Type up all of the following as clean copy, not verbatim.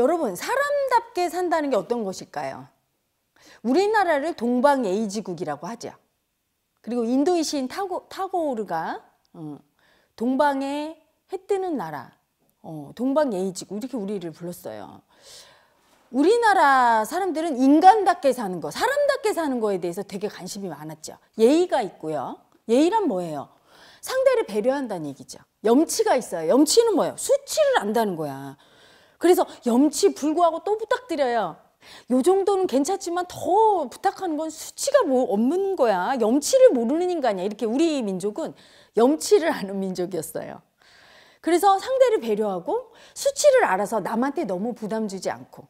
여러분, 사람답게 산다는 게 어떤 것일까요? 우리나라를 동방예의지국이라고 하죠. 그리고 인도의 시인 타고르가 동방에 해 뜨는 나라, 동방예의지국 이렇게 우리를 불렀어요. 우리나라 사람들은 인간답게 사는 거, 사람답게 사는 거에 대해서 되게 관심이 많았죠. 예의가 있고요. 예의란 뭐예요? 상대를 배려한다는 얘기죠. 염치가 있어요. 염치는 뭐예요? 수치를 안다는 거야. 그래서 염치 불구하고 또 부탁드려요. 요 정도는 괜찮지만 더 부탁하는 건 수치가 뭐 없는 거야. 염치를 모르는 인간이야. 이렇게 우리 민족은 염치를 아는 민족이었어요. 그래서 상대를 배려하고 수치를 알아서 남한테 너무 부담 주지 않고,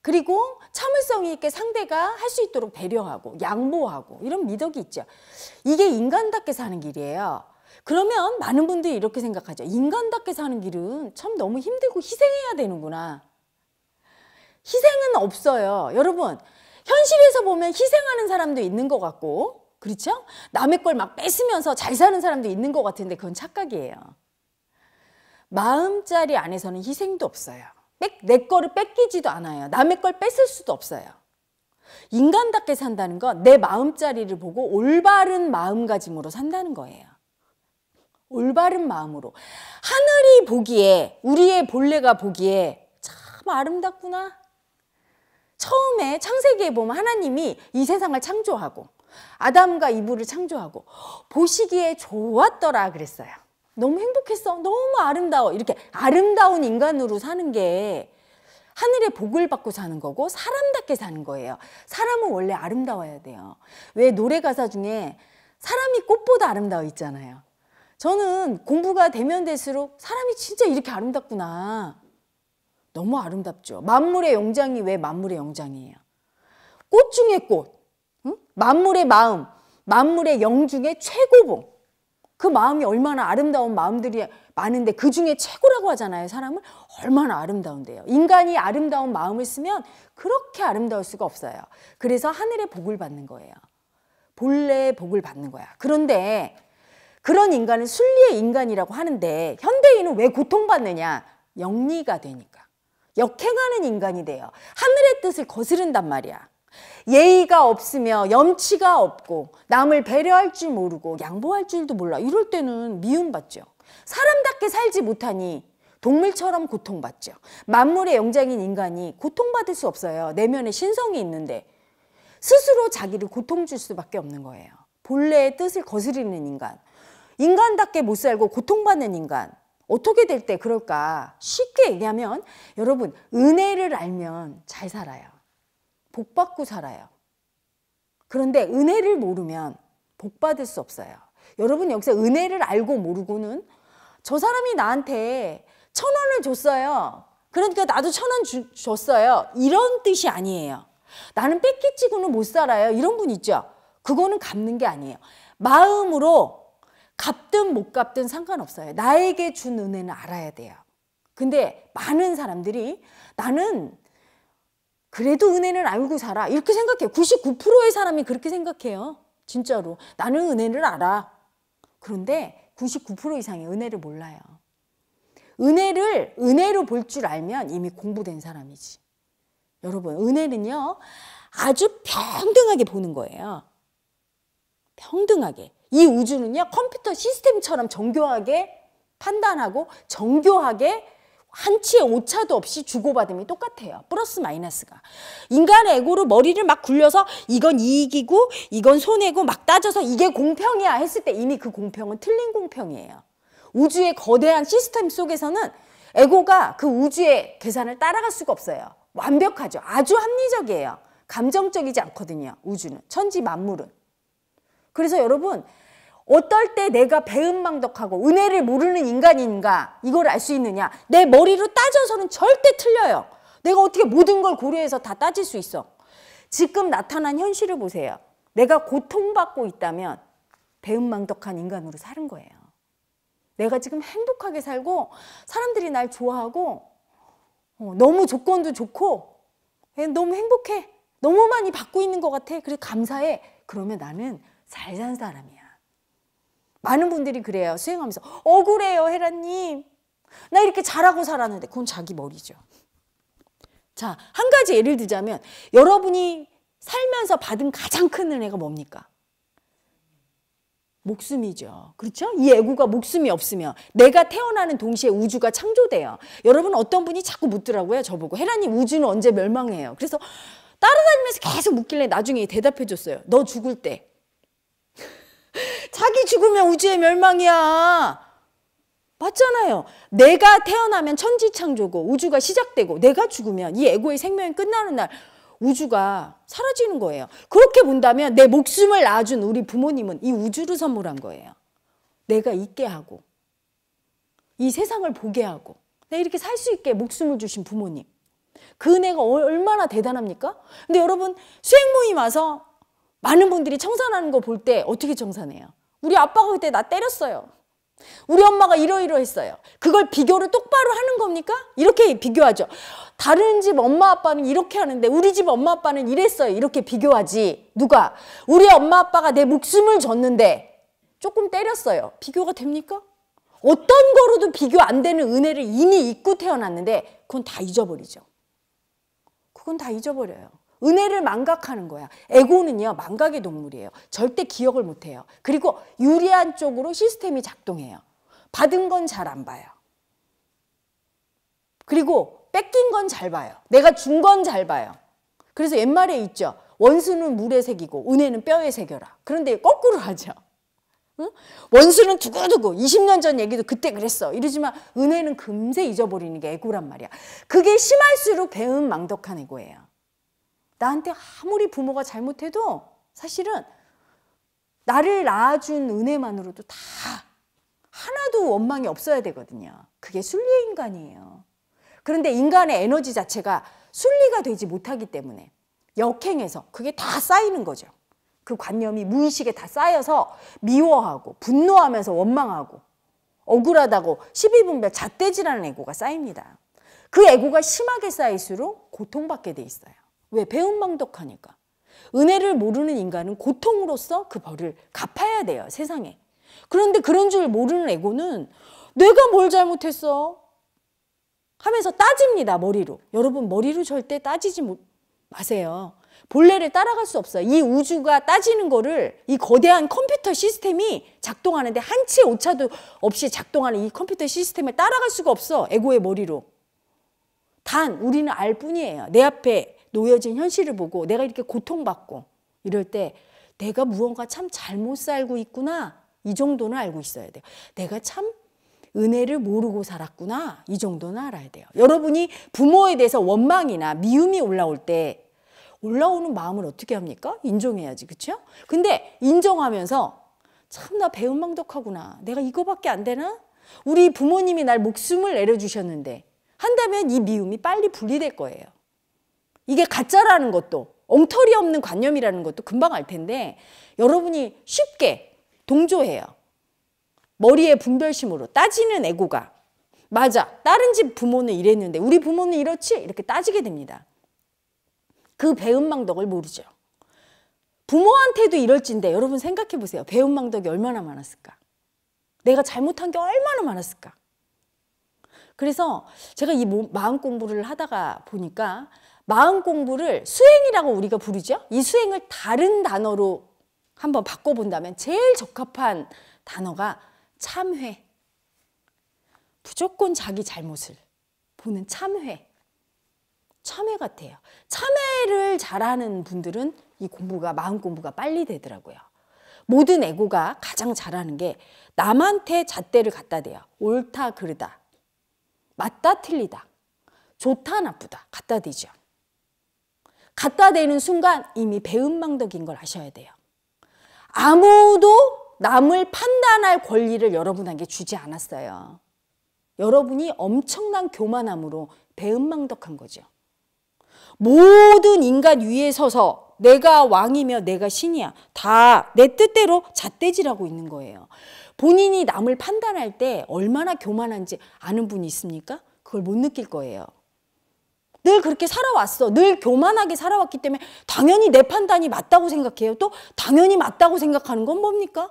그리고 참을성 있게 상대가 할 수 있도록 배려하고 양보하고 이런 미덕이 있죠. 이게 인간답게 사는 길이에요. 그러면 많은 분들이 이렇게 생각하죠. 인간답게 사는 길은 참 너무 힘들고 희생해야 되는구나. 희생은 없어요. 여러분, 현실에서 보면 희생하는 사람도 있는 것 같고, 그렇죠? 남의 걸 막 뺏으면서 잘 사는 사람도 있는 것 같은데 그건 착각이에요. 마음자리 안에서는 희생도 없어요. 내 거를 뺏기지도 않아요. 남의 걸 뺏을 수도 없어요. 인간답게 산다는 건 내 마음자리를 보고 올바른 마음가짐으로 산다는 거예요. 올바른 마음으로. 하늘이 보기에, 우리의 본래가 보기에 참 아름답구나. 처음에 창세기에 보면 하나님이 이 세상을 창조하고 아담과 이브를 창조하고 보시기에 좋았더라 그랬어요. 너무 행복했어. 너무 아름다워. 이렇게 아름다운 인간으로 사는 게 하늘의 복을 받고 사는 거고 사람답게 사는 거예요. 사람은 원래 아름다워야 돼요. 왜 노래 가사 중에 사람이 꽃보다 아름다워 있잖아요. 저는 공부가 되면 될수록 사람이 진짜 이렇게 아름답구나. 너무 아름답죠. 만물의 영장이 왜 만물의 영장이에요? 꽃 중에 꽃, 응? 만물의 마음, 만물의 영 중에 최고봉. 그 마음이 얼마나 아름다운 마음들이 많은데 그 중에 최고라고 하잖아요. 사람은 얼마나 아름다운데요. 인간이 아름다운 마음을 쓰면 그렇게 아름다울 수가 없어요. 그래서 하늘의 복을 받는 거예요. 본래의 복을 받는 거야. 그런데 그런 인간을 순리의 인간이라고 하는데 현대인은 왜 고통받느냐? 영리가 되니까. 역행하는 인간이 돼요. 하늘의 뜻을 거스른단 말이야. 예의가 없으며 염치가 없고 남을 배려할 줄 모르고 양보할 줄도 몰라. 이럴 때는 미움받죠. 사람답게 살지 못하니 동물처럼 고통받죠. 만물의 영장인 인간이 고통받을 수 없어요. 내면에 신성이 있는데 스스로 자기를 고통 줄 수밖에 없는 거예요. 본래의 뜻을 거스르는 인간. 인간답게 못 살고 고통받는 인간. 어떻게 될 때 그럴까? 쉽게 얘기하면 여러분, 은혜를 알면 잘 살아요. 복 받고 살아요. 그런데 은혜를 모르면 복 받을 수 없어요. 여러분, 여기서 은혜를 알고 모르고는 저 사람이 나한테 1,000원을 줬어요. 그러니까 나도 1,000원 줬어요. 이런 뜻이 아니에요. 나는 뺏기치고는 못 살아요. 이런 분 있죠. 그거는 갚는 게 아니에요. 마음으로 갚든 못 갚든 상관없어요. 나에게 준 은혜는 알아야 돼요. 근데 많은 사람들이 나는 그래도 은혜는 알고 살아. 이렇게 생각해요. 99%의 사람이 그렇게 생각해요. 진짜로. 나는 은혜를 알아. 그런데 99% 이상의 은혜를 몰라요. 은혜를 은혜로 볼 줄 알면 이미 공부된 사람이지. 여러분, 은혜는요, 아주 평등하게 보는 거예요. 평등하게. 이 우주는요, 컴퓨터 시스템처럼 정교하게 판단하고 정교하게 한치의 오차도 없이 주고받음이 똑같아요. 플러스 마이너스가. 인간의 에고로 머리를 막 굴려서 이건 이익이고 이건 손해고 막 따져서 이게 공평이야 했을 때 이미 그 공평은 틀린 공평이에요. 우주의 거대한 시스템 속에서는 에고가 그 우주의 계산을 따라갈 수가 없어요. 완벽하죠. 아주 합리적이에요. 감정적이지 않거든요. 우주는. 천지 만물은. 그래서 여러분, 어떨 때 내가 배은망덕하고 은혜를 모르는 인간인가 이걸 알 수 있느냐? 내 머리로 따져서는 절대 틀려요. 내가 어떻게 모든 걸 고려해서 다 따질 수 있어. 지금 나타난 현실을 보세요. 내가 고통받고 있다면 배은망덕한 인간으로 사는 거예요. 내가 지금 행복하게 살고 사람들이 날 좋아하고 너무 조건도 좋고 너무 행복해. 너무 많이 받고 있는 것 같아. 그래서 감사해. 그러면 나는 잘 산 사람이야. 많은 분들이 그래요. 수행하면서 억울해요, 헤라님. 나 이렇게 잘하고 살았는데 그건 자기 머리죠. 자, 한 가지 예를 들자면 여러분이 살면서 받은 가장 큰 은혜가 뭡니까? 목숨이죠. 그렇죠? 이 애구가 목숨이 없으면 내가 태어나는 동시에 우주가 창조돼요. 여러분 어떤 분이 자꾸 묻더라고요. 저보고 헤라님 우주는 언제 멸망해요? 그래서 따라다니면서 계속 묻길래 나중에 대답해 줬어요. 너 죽을 때. 자기 죽으면 우주의 멸망이야. 맞잖아요. 내가 태어나면 천지창조고 우주가 시작되고 내가 죽으면 이 에고의 생명이 끝나는 날 우주가 사라지는 거예요. 그렇게 본다면 내 목숨을 낳아준 우리 부모님은 이 우주를 선물한 거예요. 내가 있게 하고 이 세상을 보게 하고 내가 이렇게 살 수 있게 목숨을 주신 부모님. 그 은혜가 얼마나 대단합니까? 근데 여러분 수행 모임 와서 많은 분들이 청산하는 거 볼 때 어떻게 청산해요? 우리 아빠가 그때 나 때렸어요. 우리 엄마가 이러이러했어요. 그걸 비교를 똑바로 하는 겁니까? 이렇게 비교하죠. 다른 집 엄마 아빠는 이렇게 하는데 우리 집 엄마 아빠는 이랬어요. 이렇게 비교하지. 누가? 우리 엄마 아빠가 내 목숨을 줬는데 조금 때렸어요. 비교가 됩니까? 어떤 거로도 비교 안 되는 은혜를 이미 잊고 태어났는데 그건 다 잊어버리죠. 그건 다 잊어버려요. 은혜를 망각하는 거야. 에고는요, 망각의 동물이에요. 절대 기억을 못해요. 그리고 유리한 쪽으로 시스템이 작동해요. 받은 건 잘 안 봐요. 그리고 뺏긴 건 잘 봐요. 내가 준 건 잘 봐요. 그래서 옛말에 있죠. 원수는 물에 새기고 은혜는 뼈에 새겨라. 그런데 거꾸로 하죠. 응? 원수는 두고두고 20년 전 얘기도 그때 그랬어. 이러지만 은혜는 금세 잊어버리는 게 에고란 말이야. 그게 심할수록 배은망덕한 에고예요. 나한테 아무리 부모가 잘못해도 사실은 나를 낳아준 은혜만으로도 다 하나도 원망이 없어야 되거든요. 그게 순리의 인간이에요. 그런데 인간의 에너지 자체가 순리가 되지 못하기 때문에 역행해서 그게 다 쌓이는 거죠. 그 관념이 무의식에 다 쌓여서 미워하고 분노하면서 원망하고 억울하다고 시비분별 잣대질하는 에고가 쌓입니다. 그 에고가 심하게 쌓일수록 고통받게 돼 있어요. 왜? 배은망덕하니까. 은혜를 모르는 인간은 고통으로서 그 벌을 갚아야 돼요. 세상에. 그런데 그런 줄 모르는 에고는 내가 뭘 잘못했어? 하면서 따집니다. 머리로. 여러분 머리로 절대 따지지 마세요. 본래를 따라갈 수 없어요. 이 우주가 따지는 거를 이 거대한 컴퓨터 시스템이 작동하는데 한치 오차도 없이 작동하는 이 컴퓨터 시스템을 따라갈 수가 없어. 에고의 머리로. 단 우리는 알 뿐이에요. 내 앞에 놓여진 현실을 보고 내가 이렇게 고통받고 이럴 때 내가 무언가 참 잘못 살고 있구나. 이 정도는 알고 있어야 돼요. 내가 참 은혜를 모르고 살았구나. 이 정도는 알아야 돼요. 여러분이 부모에 대해서 원망이나 미움이 올라올 때 올라오는 마음을 어떻게 합니까? 인정해야지. 그렇죠? 근데 인정하면서 참 나 배은망덕하구나. 내가 이거밖에 안 되나? 우리 부모님이 날 목숨을 내려주셨는데 한다면 이 미움이 빨리 분리될 거예요. 이게 가짜라는 것도 엉터리 없는 관념이라는 것도 금방 알 텐데 여러분이 쉽게 동조해요. 머리의 분별심으로 따지는 에고가 맞아. 다른 집 부모는 이랬는데 우리 부모는 이렇지? 이렇게 따지게 됩니다. 그 배은망덕을 모르죠. 부모한테도 이럴진데 여러분 생각해 보세요. 배은망덕이 얼마나 많았을까? 내가 잘못한 게 얼마나 많았을까? 그래서 제가 이 마음 공부를 하다가 보니까 마음 공부를 수행이라고 우리가 부르죠. 이 수행을 다른 단어로 한번 바꿔본다면 제일 적합한 단어가 참회. 무조건 자기 잘못을 보는 참회. 참회 같아요. 참회를 잘하는 분들은 이 공부가 마음 공부가 빨리 되더라고요. 모든 에고가 가장 잘하는 게 남한테 잣대를 갖다 대요. 옳다 그르다. 맞다 틀리다. 좋다 나쁘다. 갖다 대죠. 갖다 대는 순간 이미 배은망덕인 걸 아셔야 돼요. 아무도 남을 판단할 권리를 여러분에게 주지 않았어요. 여러분이 엄청난 교만함으로 배은망덕한 거죠. 모든 인간 위에 서서 내가 왕이며 내가 신이야. 다 내 뜻대로 잣대질하고 있는 거예요. 본인이 남을 판단할 때 얼마나 교만한지 아는 분이 있습니까? 그걸 못 느낄 거예요. 늘 그렇게 살아왔어. 늘 교만하게 살아왔기 때문에 당연히 내 판단이 맞다고 생각해요. 또 당연히 맞다고 생각하는 건 뭡니까?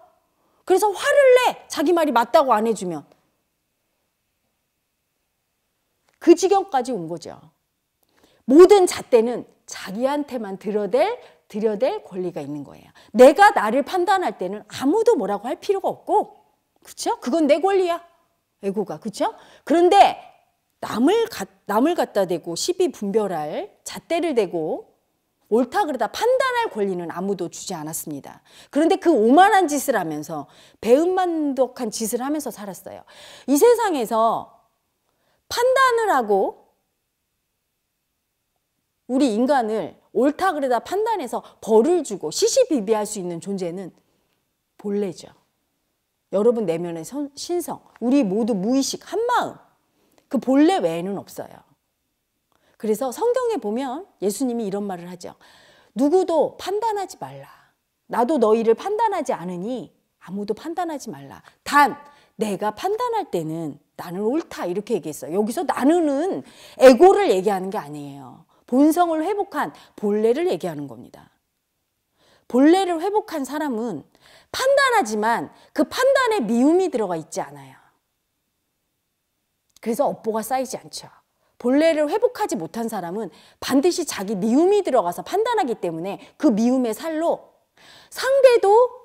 그래서 화를 내. 자기 말이 맞다고 안 해주면. 그 지경까지 온 거죠. 모든 잣대는 자기한테만 들여댈 권리가 있는 거예요. 내가 나를 판단할 때는 아무도 뭐라고 할 필요가 없고, 그렇죠? 그건 내 권리야. 에고가, 그렇죠? 그런데 남을 갖다 대고 시비 분별할 잣대를 대고 옳다 그르다 판단할 권리는 아무도 주지 않았습니다. 그런데 그 오만한 짓을 하면서 배은망덕한 짓을 하면서 살았어요. 이 세상에서 판단을 하고 우리 인간을 옳다 그르다 판단해서 벌을 주고 시시비비할 수 있는 존재는 본래죠. 여러분 내면의 신성, 우리 모두 무의식, 한마음, 그 본래 외에는 없어요. 그래서 성경에 보면 예수님이 이런 말을 하죠. 누구도 판단하지 말라. 나도 너희를 판단하지 않으니 아무도 판단하지 말라. 단 내가 판단할 때는 나는 옳다 이렇게 얘기했어요. 여기서 나는은 에고를 얘기하는 게 아니에요. 본성을 회복한 본래를 얘기하는 겁니다. 본래를 회복한 사람은 판단하지만 그 판단에 미움이 들어가 있지 않아요. 그래서 업보가 쌓이지 않죠. 본래를 회복하지 못한 사람은 반드시 자기 미움이 들어가서 판단하기 때문에 그 미움의 살로 상대도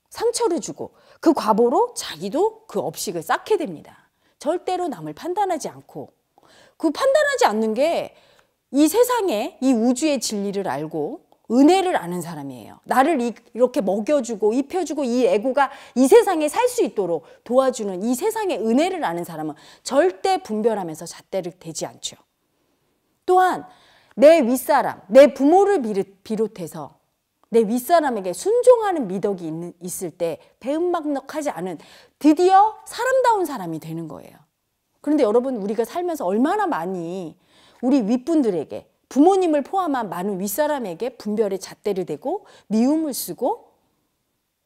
상처를 주고 그 과보로 자기도 그 업식을 쌓게 됩니다. 절대로 남을 판단하지 않고, 그 판단하지 않는 게 이 세상에 이 우주의 진리를 알고 은혜를 아는 사람이에요. 나를 이렇게 먹여주고 입혀주고 이 에고가 이 세상에 살 수 있도록 도와주는 이 세상의 은혜를 아는 사람은 절대 분별하면서 잣대를 대지 않죠. 또한 내 윗사람, 내 부모를 비롯해서 내 윗사람에게 순종하는 미덕이 있을 때 배은망덕하지 않은 드디어 사람다운 사람이 되는 거예요. 그런데 여러분, 우리가 살면서 얼마나 많이 우리 윗분들에게, 부모님을 포함한 많은 윗사람에게 분별의 잣대를 대고 미움을 쓰고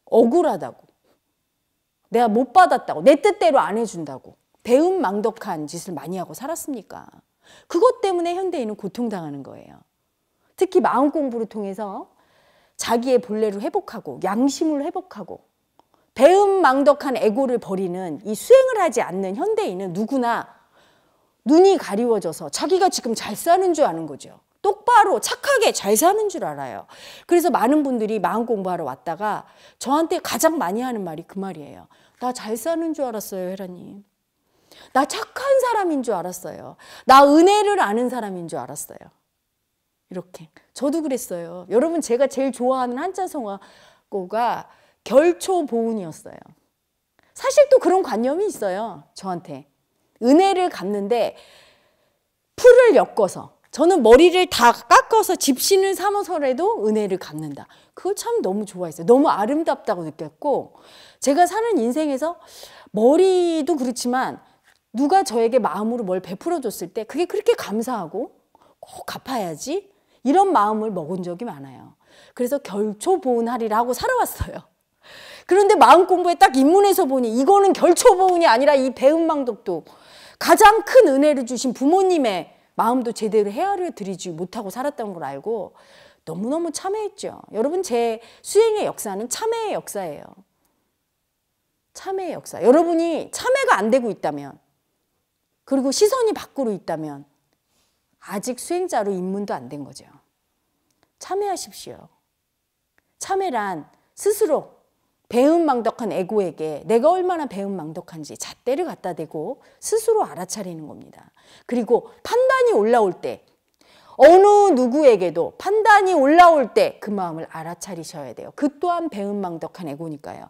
억울하다고, 내가 못 받았다고, 내 뜻대로 안 해준다고 배은망덕한 짓을 많이 하고 살았습니까? 그것 때문에 현대인은 고통당하는 거예요. 특히 마음 공부를 통해서 자기의 본래를 회복하고 양심을 회복하고 배은망덕한 에고를 버리는 이 수행을 하지 않는 현대인은 누구나 눈이 가리워져서 자기가 지금 잘 사는 줄 아는 거죠. 똑바로 착하게 잘 사는 줄 알아요. 그래서 많은 분들이 마음 공부하러 왔다가 저한테 가장 많이 하는 말이 그 말이에요. 나 잘 사는 줄 알았어요, 혜라님. 나 착한 사람인 줄 알았어요. 나 은혜를 아는 사람인 줄 알았어요. 이렇게. 저도 그랬어요. 여러분, 제가 제일 좋아하는 한자성어가 결초보은이었어요. 사실 또 그런 관념이 있어요, 저한테. 은혜를 갚는데 풀을 엮어서, 저는 머리를 다 깎아서 집신을 삼아서라도 은혜를 갚는다. 그거 참 너무 좋아했어요. 너무 아름답다고 느꼈고, 제가 사는 인생에서 머리도 그렇지만 누가 저에게 마음으로 뭘 베풀어 줬을 때 그게 그렇게 감사하고 꼭 갚아야지 이런 마음을 먹은 적이 많아요. 그래서 결초보은하리라 하고 살아왔어요. 그런데 마음 공부에 딱 입문해서 보니 이거는 결초보은이 아니라 이 배은망덕도 가장 큰 은혜를 주신 부모님의 마음도 제대로 헤아려 드리지 못하고 살았던 걸 알고 너무너무 참회했죠. 여러분, 제 수행의 역사는 참회의 역사예요. 참회의 역사. 여러분이 참회가 안 되고 있다면, 그리고 시선이 밖으로 있다면 아직 수행자로 입문도 안 된 거죠. 참회하십시오. 참회란 스스로 배은망덕한 에고에게 내가 얼마나 배은망덕한지 잣대를 갖다 대고 스스로 알아차리는 겁니다. 그리고 판단이 올라올 때, 어느 누구에게도 판단이 올라올 때 그 마음을 알아차리셔야 돼요. 그 또한 배은망덕한 에고니까요.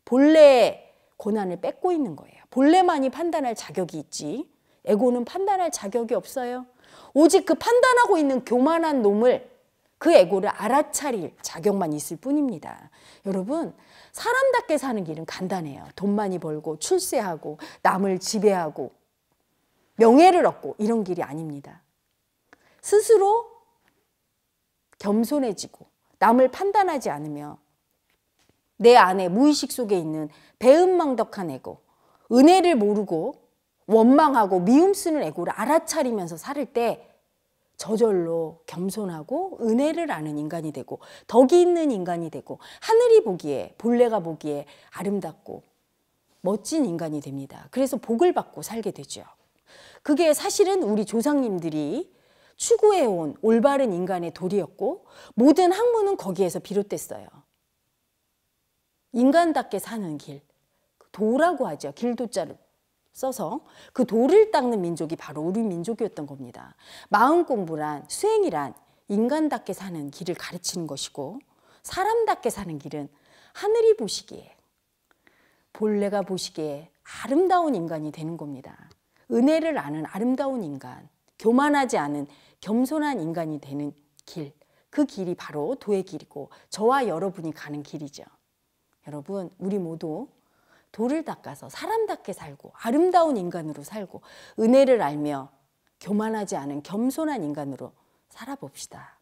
본래의 고난을 뺏고 있는 거예요. 본래만이 판단할 자격이 있지 에고는 판단할 자격이 없어요. 오직 그 판단하고 있는 교만한 놈을, 그 에고를 알아차릴 자격만 있을 뿐입니다. 여러분, 사람답게 사는 길은 간단해요. 돈 많이 벌고 출세하고 남을 지배하고 명예를 얻고 이런 길이 아닙니다. 스스로 겸손해지고 남을 판단하지 않으며 내 안에 무의식 속에 있는 배은망덕한 에고, 은혜를 모르고 원망하고 미움 쓰는 에고를 알아차리면서 살 때 저절로 겸손하고 은혜를 아는 인간이 되고 덕이 있는 인간이 되고 하늘이 보기에, 본래가 보기에 아름답고 멋진 인간이 됩니다. 그래서 복을 받고 살게 되죠. 그게 사실은 우리 조상님들이 추구해온 올바른 인간의 도리였고 모든 학문은 거기에서 비롯됐어요. 인간답게 사는 길, 도라고 하죠. 길도자를 써서 그 도를 닦는 민족이 바로 우리 민족이었던 겁니다. 마음 공부란, 수행이란 인간답게 사는 길을 가르치는 것이고 사람답게 사는 길은 하늘이 보시기에, 본래가 보시기에 아름다운 인간이 되는 겁니다. 은혜를 아는 아름다운 인간, 교만하지 않은 겸손한 인간이 되는 길, 그 길이 바로 도의 길이고 저와 여러분이 가는 길이죠. 여러분, 우리 모두 도를 닦아서 사람답게 살고 아름다운 인간으로 살고 은혜를 알며 교만하지 않은 겸손한 인간으로 살아봅시다.